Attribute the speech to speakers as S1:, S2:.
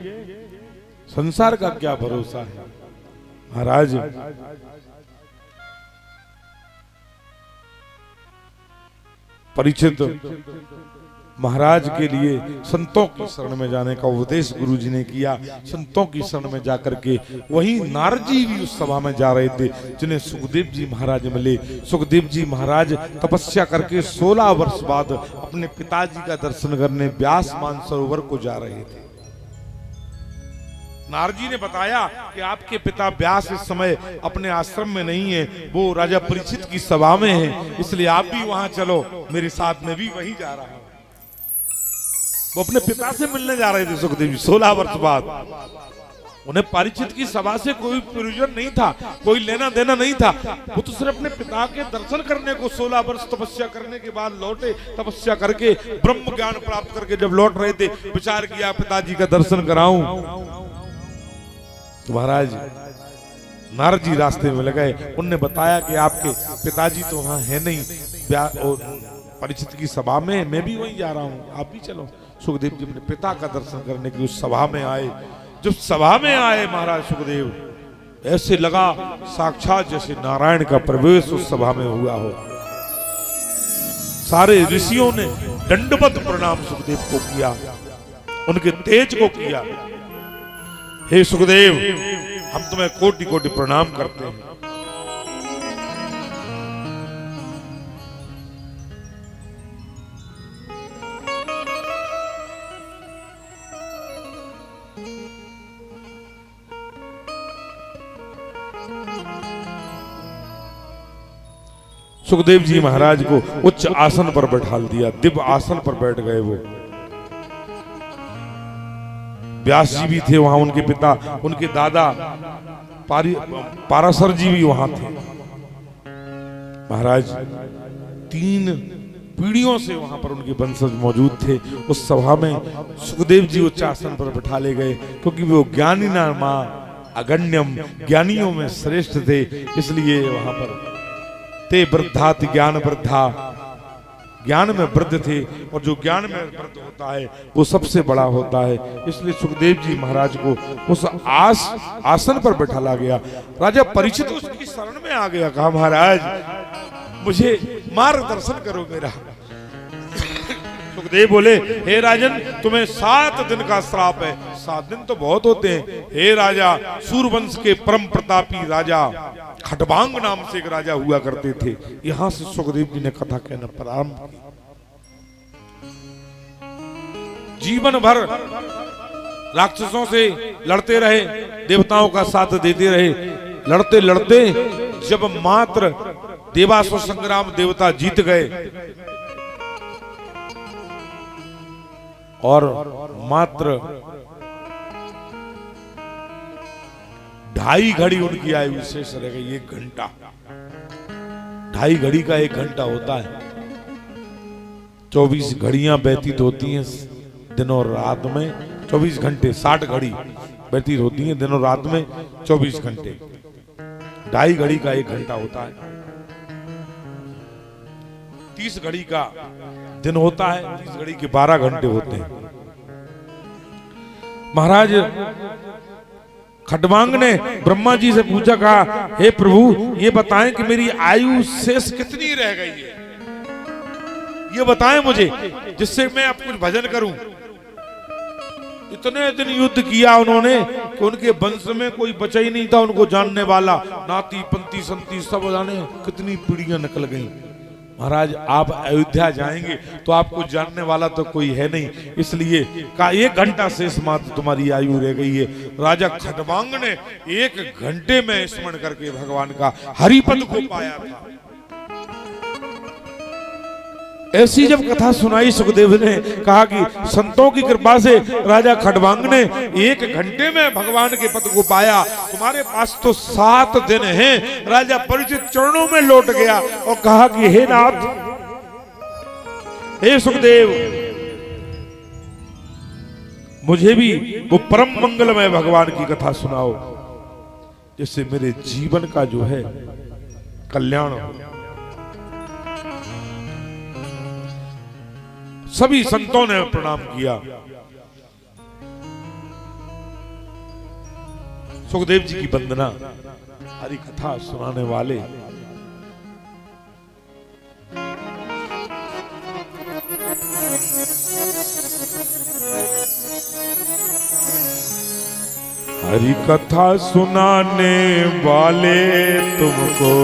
S1: संसार का क्या भरोसा है महाराज। परीक्षित महाराज के लिए संतों की शरण में जाने का उपदेश गुरुजी ने किया। संतों की शरण में जाकर के वहीं नारद जी भी उस सभा में जा रहे थे जिन्हें सुखदेव जी महाराज मिले। सुखदेव जी महाराज तपस्या करके 16 वर्ष बाद अपने पिताजी का दर्शन करने व्यास मानसरोवर को जा रहे थे। नारद जी ने बताया कि आपके पिता व्यास इस समय अपने आश्रम में नहीं है, वो राजा परीक्षित की सभा में है, इसलिए आप भी वहां चलो मेरे साथ, में भी वहीं जा रहा हूं। वो अपने पिता से मिलने जा रहे थे सुखदेव जी 16 वर्ष बाद। उन्हें परीक्षित की सभा से कोई प्रयोजन नहीं था, कोई लेना देना नहीं था। वो तो सिर्फ अपने पिता के दर्शन करने को 16 वर्ष तपस्या करने के बाद लौटे। तपस्या करके ब्रह्म ज्ञान प्राप्त करके जब लौट रहे थे, विचार किया पिताजी का दर्शन कराऊं। तो महाराज नारद जी रास्ते में लगे। उनने बताया कि आपके पिताजी तो वहां है नहीं, परीक्षित की सभा में, मैं भी वहीं जा रहा हूं, आप भी चलो। सुखदेव जी अपने पिता का दर्शन करने की उस सभा में आए। जब सभा में आए महाराज सुखदेव, ऐसे लगा साक्षात जैसे नारायण का प्रवेश उस सभा में हुआ हो। सारे ऋषियों ने दंडवत प्रणाम सुखदेव को किया, उनके तेज को किया। हे सुखदेव, हम तुम्हें कोटि कोटि प्रणाम करते हैं। सुखदेव जी महाराज को उच्च आसन पर बैठाल दिया, दिव्य आसन पर बैठ गए। वो व्यास जी भी थे वहां, उनके पिता, उनके दादा पाराशर जी भी वहां थे। महाराज 3 पीढ़ियों से वहां पर उनके वंशज मौजूद थे। उस सभा में सुखदेव जी उच्च आसन पर बैठा ले गए, क्योंकि वो ज्ञानी नामा अगण्यम, ज्ञानियों में श्रेष्ठ थे, इसलिए वहां पर ते वृद्धाति ज्ञान वृद्धा, ज्ञान में वृद्ध थे, और जो ज्ञान में वृद्ध होता है वो सबसे बड़ा होता है। इसलिए सुखदेव जी महाराज को उस आसन पर बैठाला गया। राजा परीक्षित उसकी शरण में आ गया, कहा महाराज मुझे मार्गदर्शन करो मेरा। सुखदेव बोले, हे राजन, तुम्हें 7 दिन का श्राप है। 7 दिन तो बहुत होते हैं। हे राजा, सूर्यवंश के परम प्रतापी राजा खटवांग नाम से एक राजा हुआ करते थे। यहां से सुखदेव जी ने कथा कहना प्रारंभ की। जीवन भर राक्षसों से लड़ते रहे, देवताओं का साथ देते रहे। लड़ते लड़ते जब मात्र देवासुर संग्राम देवता जीत गए और मात्र 2.5 घड़ी उनकी आयु शेष रह गई। 1 घंटा, 2.5 घड़ी का 1 घंटा होता है। 24 घड़ियां व्यतीत होती हैं दिन और रात में। 24 घंटे 60 घड़ी व्यतीत होती हैं दिन और रात में, 24 घंटे। 2.5 घड़ी का 1 घंटा होता है। 30 घड़ी का दिन होता है, 30 घड़ी के 12 घंटे होते हैं। महाराज खटवांग ने ब्रह्मा जी से पूछा, कहा हे प्रभु, ये बताएं कि मेरी आयु शेष कितनी रह गई है, ये बताएं मुझे, जिससे मैं अब कुछ भजन करूं। इतने दिन युद्ध किया उन्होंने कि उनके वंश में कोई बचा ही नहीं था उनको जानने वाला। नाती पंती संती सब जाने कितनी पीढ़ियां निकल गई। महाराज आप अयोध्या जाएंगे तो आपको जानने वाला तो कोई है नहीं, इसलिए का 1 घंटा शेष मात्र तुम्हारी आयु रह गई है। राजा खटवांग ने 1 घंटे में स्मरण करके भगवान का हरिपद को पाया था। ऐसी जब कथा सुनाई सुखदेव ने, कहा कि संतों की कृपा से राजा खटवांग ने 1 घंटे में भगवान के पद को पाया। तुम्हारे पास तो 7 दिन हैं। राजा परीक्षित चरणों में लौट गया और कहा कि हे नाथ, हे सुखदेव, मुझे भी वो परम मंगलमय भगवान की कथा सुनाओ, जिससे मेरे जीवन का जो है कल्याण हो। सभी संतों ने प्रणाम किया। सुखदेव जी की वंदना। हरि कथा सुनाने वाले हरि कथा सुनाने वाले तुमको